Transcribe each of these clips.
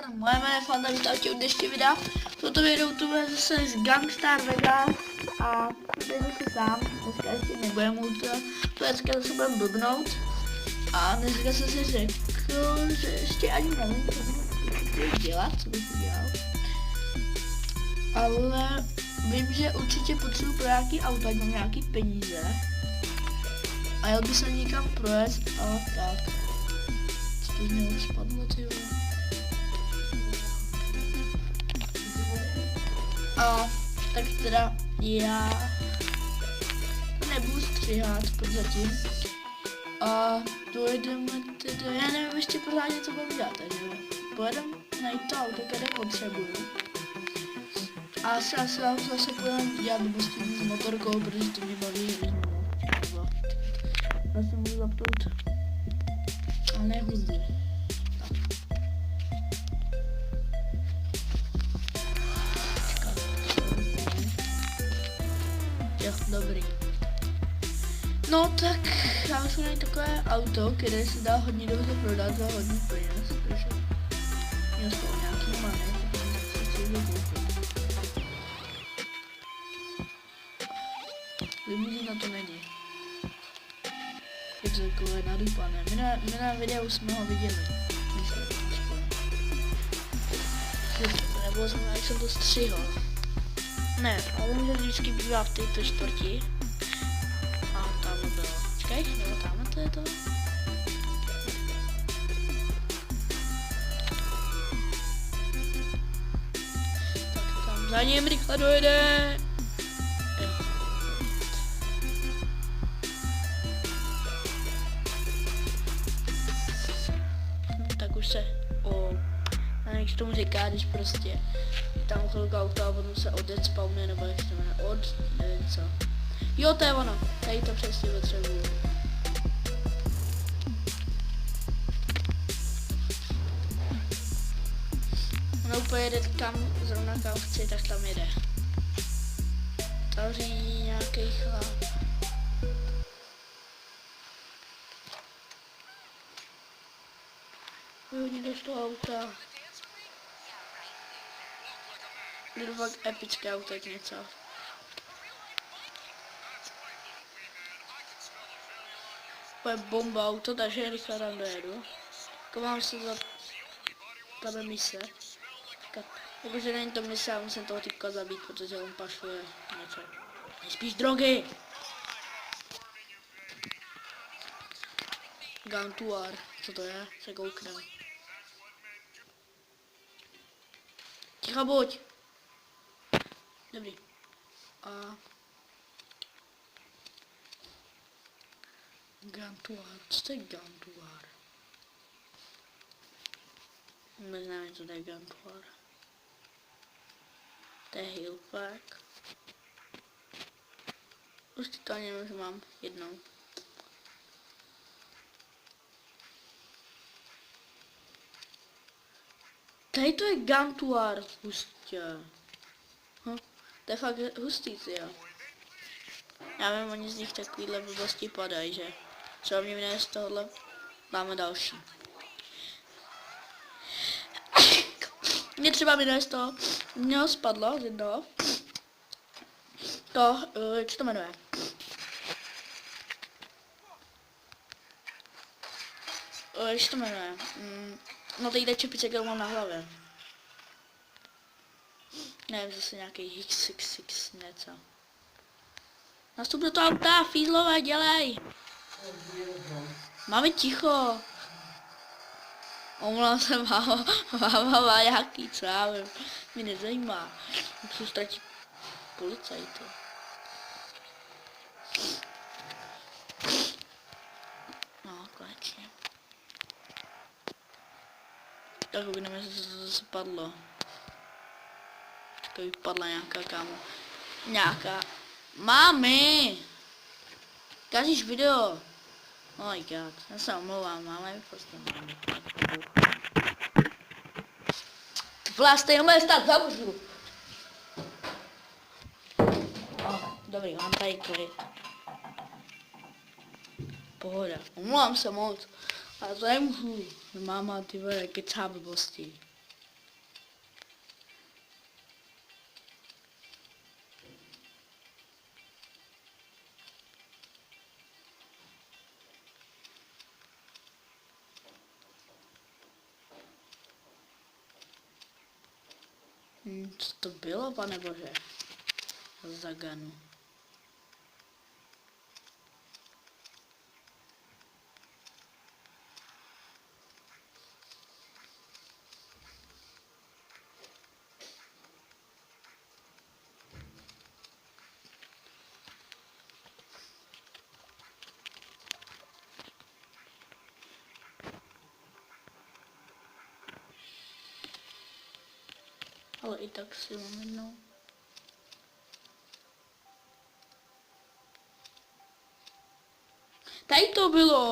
Moje jméno je Fanda, vítám tě u dnešní videa. Toto video tu bude zase z Gangstar Vegas a tady si sám, dneska ještě nebudem to dneska zase budem blbnout. A dneska jsem si řekl, že ještě ani nevím, co bych dělat, co bych dělal. Ale vím, že určitě potřebuji pro nějaký auto, ať mám nějaký peníze. A jel by se někam projet a tak. Co to z něho spadlo, ty vole. A tak teda já to nebudu stříhat prozatím. A dojedeme teda, já nevím ještě pořádně co budeme dělat, takže pojedeme najít to auto, které potřebuju. A asi zase budeme dělat blbosti s motorkou, protože to mě baví hrozně moc. Já se můžu zapnout, ale ne hudbu. Jo, dobrý. No tak, já už mám takové auto, které se dá hodně dobře prodat za hodně peněz, protože měl z toho nějaký manet, takže se chci koupit. Limuzína to není. Je to takové nadupané. Minulé videu jsme ho viděli. Myslím, aspoň. To nebylo znamená, jak jsem to střihl. Ne, ale vím, že vždycky bývá v této čtvrti. A tam bylo. Čekaj, nebo tamhle to je to? Tak tam za ním rychle dojde. Tak už se jak se tomu říká, když prostě tam chvilku auta a potom se odespawne, nebo jak se to jmenuje, nevím co. Jo, to je ono, tady to přesně potřebuju. Ono úplně jede kam, zrovna kam chci, tak tam jede. Tam řídí nějaký chlap. Vyhodně z toho auta. Je to fakt epické auto, jak něco. To je bomba auto, takže rychle tam dojedu. Kovám se za tahle mise. Jakože není to mise, já musím toho typka zabít, protože on pašuje něco. Nejspíš drogy! Gantuar, co to je? Se kouknem. Ticho buď! Dobrý. A Gantuar, co to je Gantuar? Neznám, co to je Gantuar. To je Hillpack. Už to ani nevím, že mám jednou. Tady to je Gantuar, hustě. To je fakt hustý, jo. Já vím, oni z nich takovýhle blbosti padají, že? Třeba mě vyne z tohohle, máme další. Mě třeba vyne z toho, mě spadlo z jednoho. To, jak se to jmenuje? Jak se to jmenuje? No tady jde čepice, kterou mám na hlavě. Nevím, zase nějaký XXX něco. Nastup do toho auta, fízlové, dělej! Máme ticho! Omlouvám se, máma nějaký, co já vím, mě nezajímá. Musím ztratit policajty. No, konečně. Tak uvidíme, co to zase padlo. Čekaj, vypadla nějaká, kámo. Nějaká. Mámy! Kazíš video. Oh my god, já se omlouvám, máme prostě máme. Vole, stejně bude stát, zavřu. Dobrý, mám tady klid. Pohoda, omlouvám se moc. Ale to nemůžu. Máma, ty vole, kecá blbosti. Co to bylo, pane bože? Zaganu. Ale i tak si mám jednou. Tady to bylo.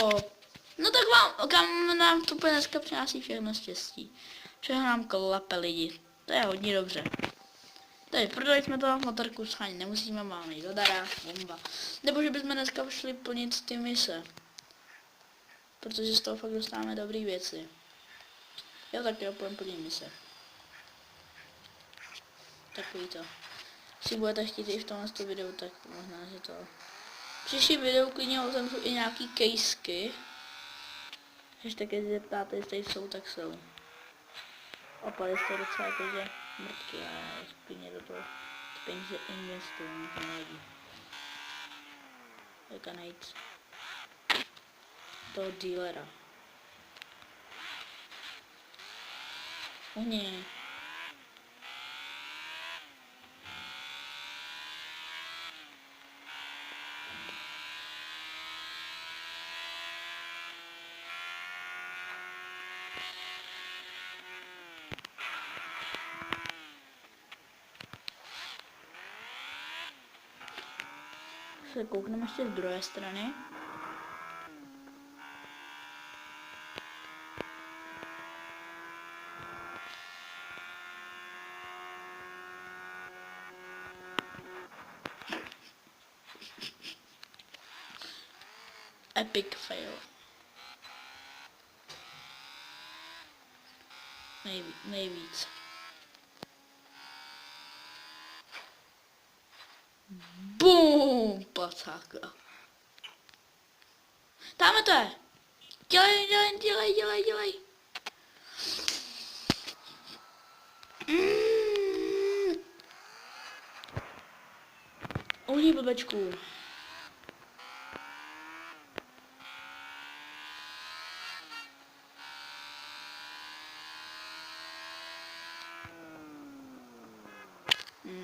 No tak kam nám to dneska přináší všechno štěstí. Všechno nám klape lidi. To je hodně dobře. Tady prodali jsme to, motorku schání nemusíme, máme ji dodara, bomba. Nebo že bychom dneska šli plnit ty mise. Protože z toho fakt dostáváme dobrý věci. Já taky opojím plnit mise. Takový to. Si budete chtít i v tomhle videu, tak možná, že to... V příštím videu klidně otevřu i nějaký kejsky. Když taky se ptáte, jestli jsou, tak jsou. Opady jste docela jakože mrtky, ale klidně do toho peníze investuju, to nevadí. Jaká najít toho dealera. Uhni. Se koukneme ještě z druhé strany. Epic fail. Nejvíc. Boom, pacáka. Dáme to je. Dělej. Uhni blbečku.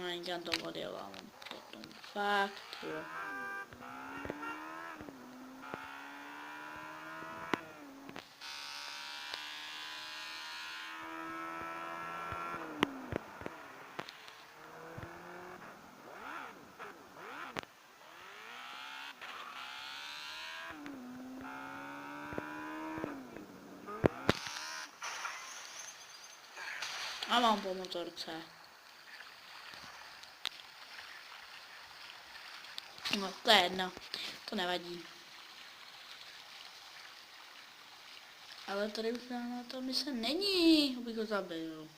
Někam to odjela, potom fakt, jo. A mám po motorce. No, to je jedno. To nevadí. Ale tady už na to mise není, abych ho zabil.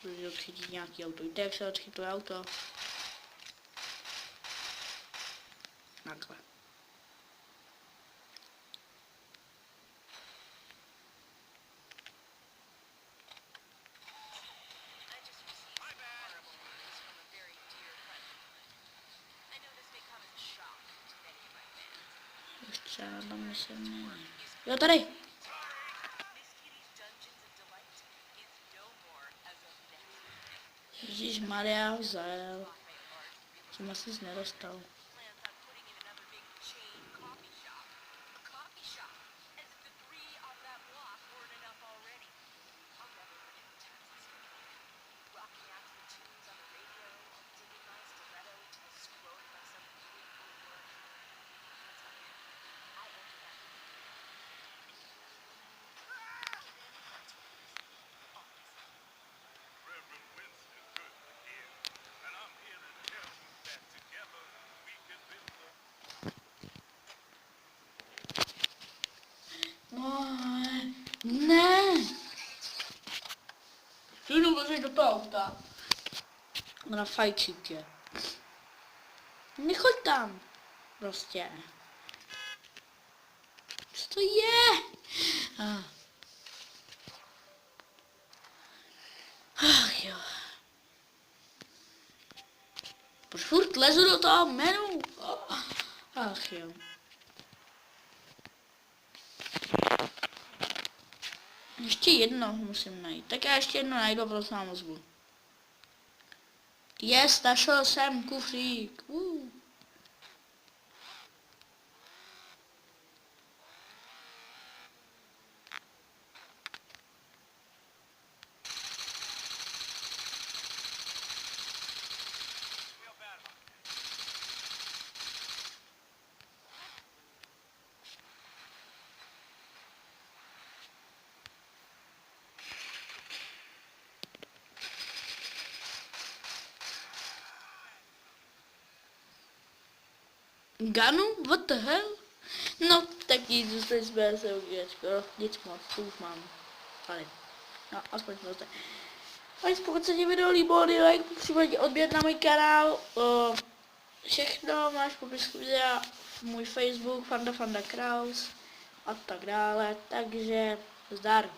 Budu odchytit nějaký auto. Víte, jak se odchytuje auto? Takhle. Ještě na mise není. Jo, tady! Ježišmarja, zajel. Jsem asi nedostal. Ne! Jdu vlezit do toho auta. Na fajčíky. Nechoď tam. Prostě. Co to je? Ach Ach jo. Proč furt lezu do toho menu? Ach jo. Ještě jedno musím najít. Tak já ještě jedno najdu a prostě vám ozvu. Našel jsem kufřík. Ganu? What the hell? No, tak nic, dostali jsme se udělačko, nic moc, co už mám. Ale, no, aspoň prostě. A pokud se ti video líbilo, dej like, případně odběr na můj kanál, všechno máš v popisku videa, můj Facebook, Fanda Kraus a tak dále, takže zdar.